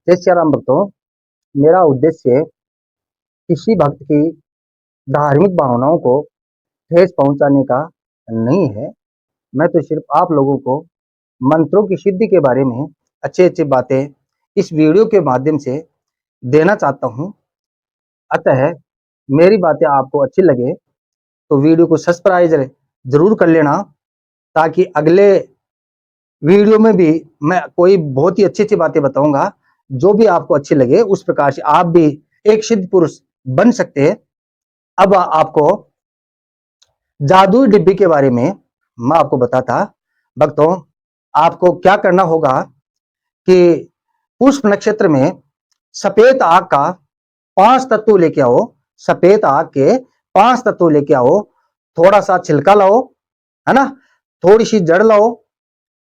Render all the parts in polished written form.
जय श्री राम भक्तों। मेरा उद्देश्य किसी भक्त की धार्मिक भावनाओं को ठेस पहुंचाने का नहीं है। मैं तो सिर्फ आप लोगों को मंत्रों की सिद्धि के बारे में अच्छी अच्छी बातें इस वीडियो के माध्यम से देना चाहता हूं। अतः मेरी बातें आपको अच्छी लगे तो वीडियो को सब्सक्राइब जरूर कर लेना, ताकि अगले वीडियो में भी मैं कोई बहुत ही अच्छी अच्छी बातें बताऊंगा जो भी आपको अच्छी लगे। उस प्रकार से आप भी एक सिद्ध पुरुष बन सकते हैं। अब आपको जादुई डिब्बी के बारे में मैं आपको बताता। भक्तों, आपको क्या करना होगा कि पुष्प नक्षत्र में सफेद आग का 5 तत्व लेके आओ। सफेद आग के 5 तत्व लेके आओ। थोड़ा सा छिलका लाओ, है ना, थोड़ी सी जड़ लाओ,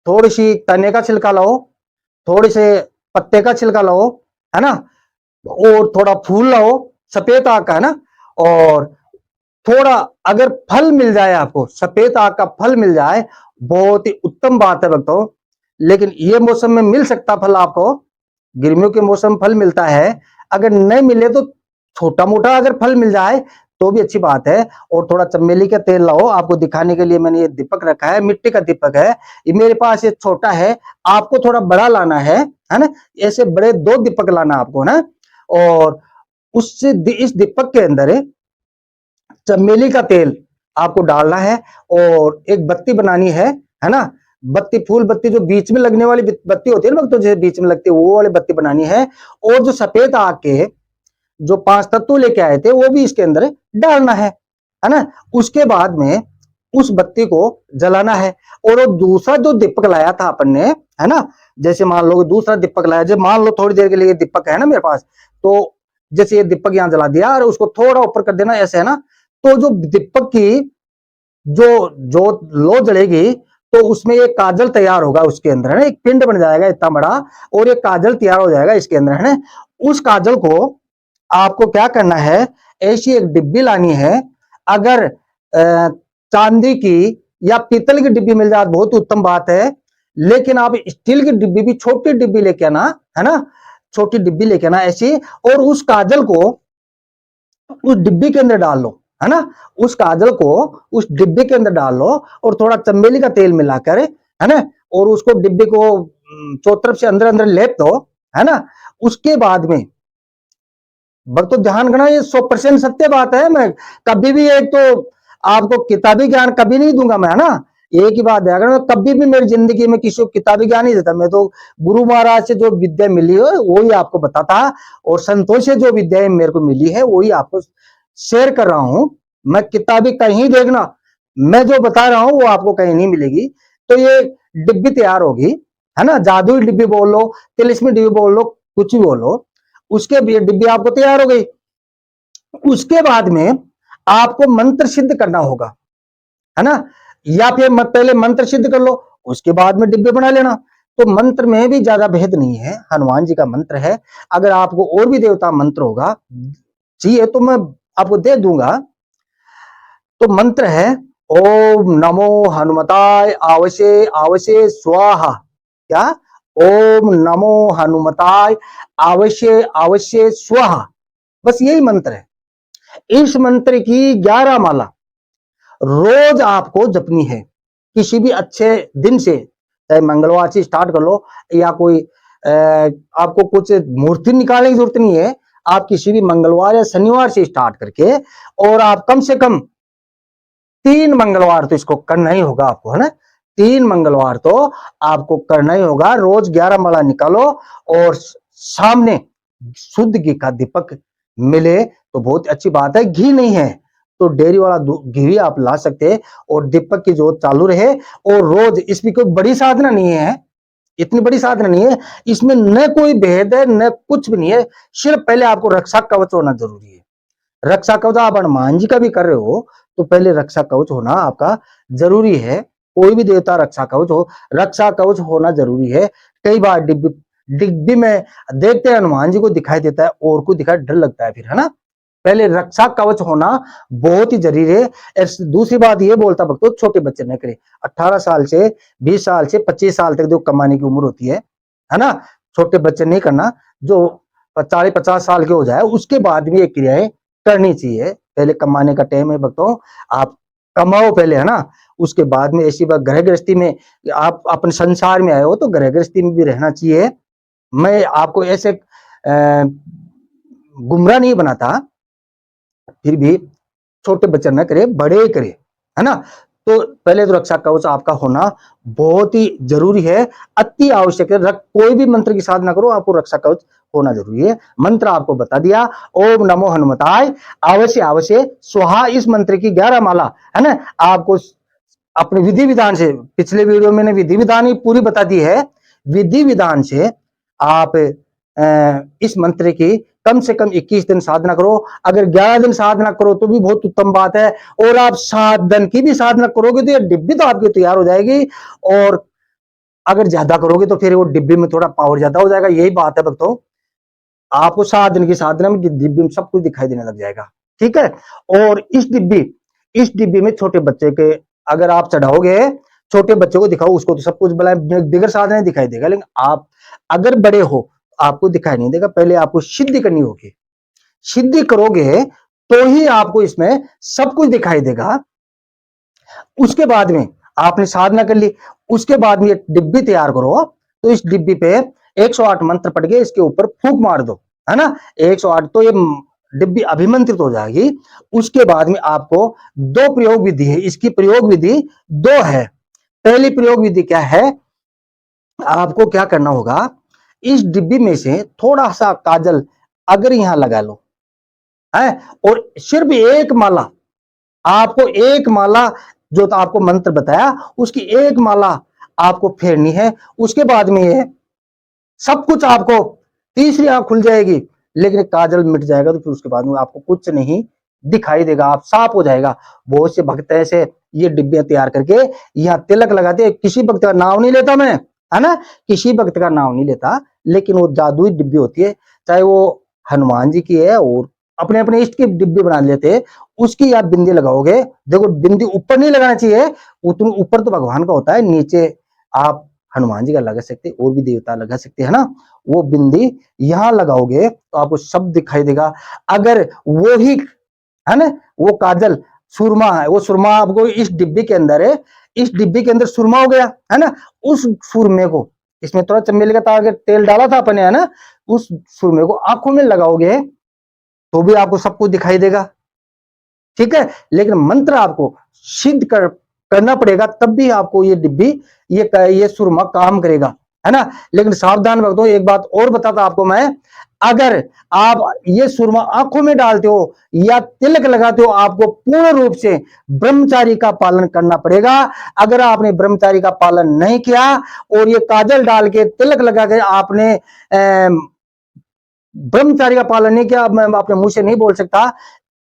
थोड़ी सी तने का छिलका लाओ, थोड़ी से पत्ते का छिलका लाओ, है ना, और थोड़ा फूल लाओ सफेद आग का, है ना। और थोड़ा अगर फल मिल जाए आपको, सफेद आग का फल मिल जाए, बहुत ही उत्तम बात है भक्तों। लेकिन ये मौसम में मिल सकता फल आपको, गर्मियों के मौसम फल मिलता है। अगर नहीं मिले तो छोटा मोटा अगर फल मिल जाए तो भी अच्छी बात है। और थोड़ा चमेली का तेल लाओ। आपको दिखाने के लिए मैंने ये दीपक रखा है, मिट्टी का दीपक है। ये मेरे पास ये छोटा है, आपको थोड़ा बड़ा लाना है ना। ऐसे बड़े 2 दीपक लाना आपको ना। और उससे इस दीपक के अंदर चमेली का तेल आपको डालना है और एक बत्ती बनानी है ना। बत्ती, फूल बत्ती जो बीच में लगने वाली बत्ती होती है ना, तो जैसे बीच में लगती है वो वाली बत्ती बनानी है। और जो सफेद आग के जो 5 तत्व लेके आए थे वो भी इसके अंदर डालना है ना। उसके बाद में उस बत्ती को जलाना है। और वो दूसरा जो दीपक लाया था अपन ने, है ना, जैसे मान लो दूसरा दीपक लाया, जब मान लो थोड़ी देर के लिए दीपक है ना मेरे पास, तो जैसे ये दीपक यहां जला दिया और उसको थोड़ा ऊपर कर देना ऐसे, है ना। तो जो दीपक की जो जो लो जलेगी तो उसमें एक काजल तैयार होगा, उसके अंदर है ना, एक पिंड बन जाएगा इतना बड़ा, और एक काजल तैयार हो जाएगा इसके अंदर, है ना। उस काजल को आपको क्या करना है, ऐसी एक डिब्बी लानी है। अगर चांदी की या पीतल की डिब्बी मिल जाए बहुत उत्तम बात है। लेकिन आप स्टील की डिब्बी भी, छोटी डिब्बी लेके आना, है ना, छोटी डिब्बी लेके आना ऐसी। और उस काजल को उस डिब्बी के अंदर डाल लो, है ना। उस काजल को उस डिब्बे के अंदर डाल लो और थोड़ा चमेली का तेल मिलाकर, है ना, और उसको डिब्बे को चौतरफ से अंदर अंदर लेप दो, है ना। उसके बाद में भक्त ध्यान करना, ये 100% सत्य बात है। मैं कभी भी एक तो आपको किताबी ज्ञान कभी नहीं दूंगा मैं, है ना। एक ही बात है, अगर मैं कभी भी मेरी जिंदगी में किसी को किताबी ज्ञान नहीं देता। मैं तो गुरु महाराज से जो विद्या मिली है वो ही आपको बताता, और संतोष से जो विद्या मेरे को मिली है वो ही आपको शेयर कर रहा हूं। मैं किताबी कहीं देखना, मैं जो बता रहा हूं वो आपको कहीं नहीं मिलेगी। तो ये डिब्बी तैयार होगी, है ना, जादुई डिब्बी बोल लो, तिलिस्मी डिब्बी बोल लो, कुछ भी बोलो। उसके भी डिब्बी आपको तैयार हो गई। उसके बाद में आपको मंत्र सिद्ध करना होगा, है ना। या फिर पहले मंत्र सिद्ध कर लो, उसके बाद में डिब्बे बना लेना। तो मंत्र में भी ज्यादा भेद नहीं है, हनुमान जी का मंत्र है। अगर आपको और भी देवता मंत्र होगा चाहिए तो मैं आपको दे दूंगा। तो मंत्र है, ओम नमो हनुमताय आवशे आवशे स्वाहा। क्या? ओम नमो हनुमताय आवश्य आवश्य स्वाहा। बस यही मंत्र है। इस मंत्र की 11 माला रोज आपको जपनी है, किसी भी अच्छे दिन से। चाहे मंगलवार से स्टार्ट कर लो, या कोई आपको कुछ मूर्ति निकालने की जरूरत नहीं है। आप किसी भी मंगलवार या शनिवार से स्टार्ट करके, और आप कम से कम 3 मंगलवार तो इसको करना ही होगा आपको, है ना। 3 मंगलवार तो आपको करना ही होगा। रोज 11 माला निकालो, और सामने शुद्ध घी का दीपक मिले तो बहुत अच्छी बात है। घी नहीं है तो डेयरी वाला घी आप ला सकते हैं, और दीपक की जोत चालू रहे। और रोज, इसमें कोई बड़ी साधना नहीं है, इतनी बड़ी साधना नहीं है इसमें, न कोई भेद है न कुछ भी नहीं है। सिर्फ पहले आपको रक्षा कवच होना जरूरी है। रक्षा कवच आप हनुमान जी का भी कर रहे हो तो पहले रक्षा कवच होना आपका जरूरी है। कोई भी देवता रक्षा कवच हो, रक्षा कवच होना जरूरी है। कई बार डिब्बी डिब्बी में देखते हैं हनुमान जी को दिखाई देता है और को दिखाई डर लगता है फिर, है ना। पहले रक्षा कवच होना बहुत ही जरूरी है। दूसरी बात ये बोलता भक्तों, छोटे बच्चे न करे। 18 साल से 20 साल से 25 साल तक जो कमाने की उम्र होती है ना, छोटे बच्चे नहीं करना, जो 40-50 साल के हो जाए उसके बाद भी ये क्रियाएं करनी चाहिए। पहले कमाने का टाइम है भक्तों, आप कमाओ पहले, है ना, उसके बाद में ऐसी बात गृह गृहस्थी में, आप अपने संसार में आए हो तो गृह गृहस्थी में भी रहना चाहिए। मैं आपको ऐसे गुमराह नहीं बनाता, फिर भी छोटे बच्चे न करे, बड़े करे, है ना। तो पहले तो रक्षा कवच आपका होना बहुत ही जरूरी है, अति आवश्यक है। कोई भी मंत्र की साधना करो, आपको रक्षा कवच होना जरूरी है। मंत्र आपको बता दिया, ओम नमो हनुमताय अवश्य अवश्य स्वाहा, इस मंत्र की 11 माला, है ना, आपको अपने विधि विधान से, पिछले वीडियो में मैंने विधि विधान ही पूरी बता दी है, विधि विधान से आप इस मंत्र की कम से कम 21 दिन साधना करो। अगर 11 दिन साधना करो तो भी बहुत उत्तम बात है, और आप 7 दिन की भी साधना करोगे तो ये डिब्बी तो आपकी तैयार हो जाएगी। और अगर ज्यादा करोगे तो फिर वो डिब्बी में थोड़ा पावर ज्यादा हो जाएगा। यही बात है भक्तों, आपको 7 दिन की साधना में डिब्बी में सब कुछ दिखाई देने लग जाएगा, ठीक है। और इस डिब्बी में छोटे बच्चे के अगर आप चढ़ाओगे, छोटे बच्चे को दिखाओ, उसको तो सब कुछ बगैर साधना दिखाई देगा, लेकिन आप अगर बड़े हो आपको दिखाई नहीं देगा। पहले आपको सिद्धि करनी होगी, सिद्धि करोगे तो ही आपको इसमें सब कुछ दिखाई देगा। उसके बाद में आपने साधना कर ली, उसके बाद में ये डिब्बी तैयार करो, तो इस डिब्बी पे 108 मंत्र पढ़ के इसके ऊपर फूंक मार दो, है ना, 108, तो ये डिब्बी अभिमंत्रित हो जाएगी। उसके बाद में आपको 2 प्रयोग विधि है, इसकी प्रयोग विधि 2 है। पहली प्रयोग विधि क्या है, आपको क्या करना होगा, इस डिब्बी में से थोड़ा सा काजल अगर यहां लगा लो, है, और सिर्फ एक माला, आपको एक माला जो तो आपको मंत्र बताया उसकी एक माला आपको फेरनी है। उसके बाद में ये सब कुछ आपको, तीसरी आंख खुल जाएगी, लेकिन काजल मिट जाएगा, तो फिर उसके बाद में आपको कुछ नहीं दिखाई देगा, आप साफ हो जाएगा। बहुत से भक्त ऐसे ये डिब्बियां तैयार करके यहाँ तिलक लगाते, किसी भक्त का नाम नहीं लेता मैं, है ना, किसी भक्त का नाम नहीं लेता, लेकिन वो जादुई डिब्बी होती है, चाहे वो हनुमान जी की है, और अपने अपने इष्ट की डिब्बी बना लेते, उसकी आप बिंदी लगाओगे, देखो बिंदी ऊपर नहीं लगाना चाहिए, उतनी ऊपर तो भगवान का होता है, नीचे आप हनुमान जी का लगा सकते, और भी देवता लगा सकते हैं ना, वो बिंदी यहां लगाओगे तो आपको सब दिखाई देगा। अगर वो ही, है ना, वो काजल सुरमा है, वो सुरमा आपको इस डिब्बी के अंदर है, इस डिब्बी के अंदर सुरमा हो गया, है ना, उस सुरमे को, इसमें थोड़ा चमेली का तेल डाला था अपने, है ना, उस सुरमे को आंखों में लगाओगे तो भी आपको सब कुछ दिखाई देगा, ठीक है। लेकिन मंत्र आपको सिद्ध करना पड़ेगा, तब भी आपको ये डिब्बी, ये सुरमा काम करेगा, है ना। लेकिन सावधान भक्तों, एक बात और बताता आपको मैं, अगर आप ये सुरमा आंखों में डालते हो या तिलक लगाते हो, आपको पूर्ण रूप से ब्रह्मचारी का पालन करना पड़ेगा। अगर आपने ब्रह्मचारी का पालन नहीं किया और ये काजल डाल के तिलक लगा के आपने ब्रह्मचारी का पालन नहीं किया, मैं अपने मुंह से नहीं बोल सकता,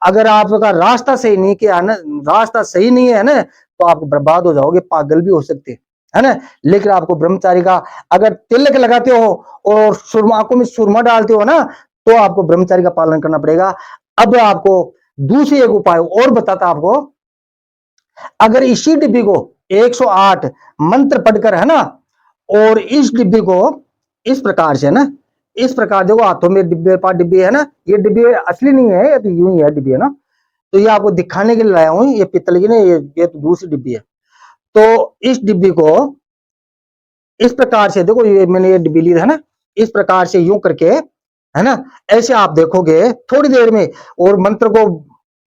अगर आपका रास्ता सही नहीं किया ना, रास्ता सही नहीं है ना, तो आप बर्बाद हो जाओगे, पागल भी हो सकते, है ना। लेकिन आपको ब्रह्मचारी का, अगर तिलक लगाते हो और सुरमा, आंखों में सुरमा डालते हो ना, तो आपको ब्रह्मचारी का पालन करना पड़ेगा। अब आपको दूसरी एक उपाय और बताता आपको, अगर इसी डिब्बी को 108 मंत्र पढ़कर, है ना, और इस डिब्बी को इस प्रकार से ना, इस प्रकार देखो हाथों में डिब्बे पास डिब्बी है ना, ये डिब्बी असली नहीं है, ये तो यूं ही है डिब्बी, है ना, तो ये आपको दिखाने के लिए लाया हूं, ये पित्तल की ना, ये तो दूसरी डिब्बी है। तो इस डिब्बी को इस प्रकार से देखो, ये मैंने ये डिब्बी ली है ना, इस प्रकार से यूं करके, है ना, ऐसे आप देखोगे थोड़ी देर में, और मंत्र को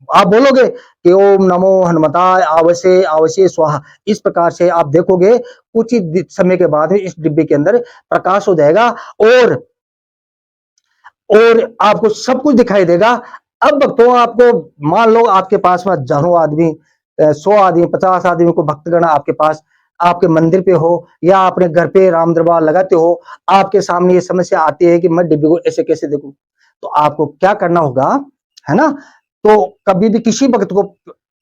आप बोलोगे कि ओम नमो हनुमताय आवसे आवसे स्वाहा, इस प्रकार से आप देखोगे, कुछ ही समय के बाद में इस डिब्बे के अंदर प्रकाश हो जाएगा, और आपको सब कुछ दिखाई देगा। अब भक्तों, आपको मान लो आपके पास में हजारों आदमी, 100 आदमी, 50 आदमी को भक्तगण आपके पास, आपके मंदिर पे हो या अपने घर पे राम दरबार लगाते हो, आपके सामने ये समस्या आती है कि मैं डिब्बे को ऐसे कैसे देखूं, तो आपको क्या करना होगा, है ना, तो कभी भी किसी भक्त को,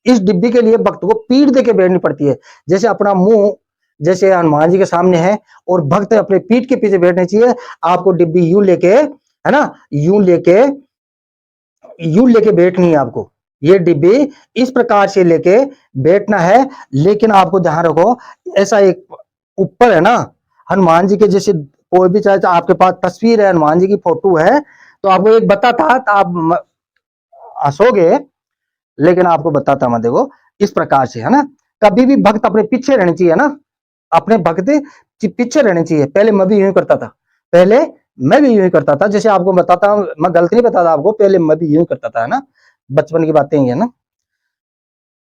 इस डिब्बी के लिए भक्त को पीठ दे के बैठनी पड़ती है, जैसे अपना मुंह जैसे हनुमान जी के सामने है, और भक्त अपने पीठ के पीछे बैठने चाहिए। आपको डिब्बी यूं लेके, है ना, यूं लेके बैठनी है आपको, ये डिब्बी इस प्रकार से लेके बैठना है। लेकिन आपको ध्यान रखो, ऐसा एक ऊपर है ना, हनुमान जी के जैसे कोई भी चाहे आपके पास तस्वीर है, हनुमान जी की फोटो है, तो आपको एक बताता तो आप हंसोगे, लेकिन आपको बताता मैं, देखो इस प्रकार से है ना। कभी भी भक्त अपने पीछे रहनी चाहिए ना, अपने भक्त पीछे रहने चाहिए। पहले मैं भी यूं करता था, पहले मैं भी यूं ही करता था, जैसे आपको बताता हूं, मैं गलत नहीं बताता आपको, पहले मैं भी यूं करता था, है ना, बचपन की बातें ही है ना।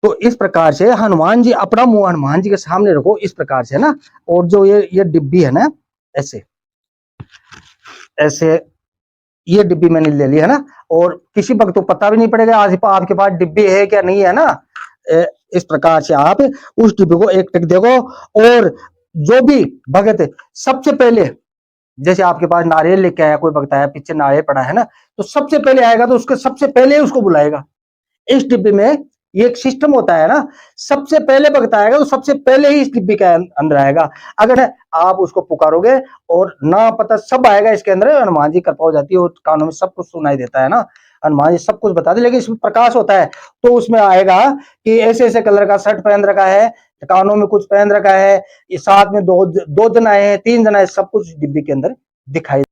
तो इस प्रकार से हनुमान जी, अपना मुंह हनुमान जी के सामने रखो इस प्रकार से, है ना। और जो ये डिब्बी है ना, ऐसे ऐसे ये डिब्बी मैंने ले ली है ना, और किसी वक्त तो पता भी नहीं पड़ेगा आज आपके पास डिब्बी है क्या नहीं है ना। इस प्रकार से आप उस डिब्बी को एक टक देखो, और जो भी भगत सबसे पहले, जैसे आपके पास नारियल लेके आया कोई भक्त आया, पीछे नारियल पड़ा है ना, तो सबसे पहले आएगा तो उसके सबसे पहले उसको बुलाएगा। इस डिब्बे में ये एक सिस्टम होता है ना, सबसे पहले भक्त आएगा तो सबसे पहले ही इस डिब्बे के अंदर आएगा। अगर आप उसको पुकारोगे और ना पता सब आएगा इसके अंदर, हनुमान जी कृपा हो जाती है और कानों में सब कुछ सुनाई देता है ना, हनुमान जी सब कुछ बताते, लेकिन इसमें प्रकाश होता है, तो उसमें आएगा कि ऐसे ऐसे कलर का शर्ट पहन रखा है, कानों में कुछ पहन रखा है, साथ में दो दो जन आए हैं, तीन जन आए, सब कुछ डिब्बे के अंदर दिखाई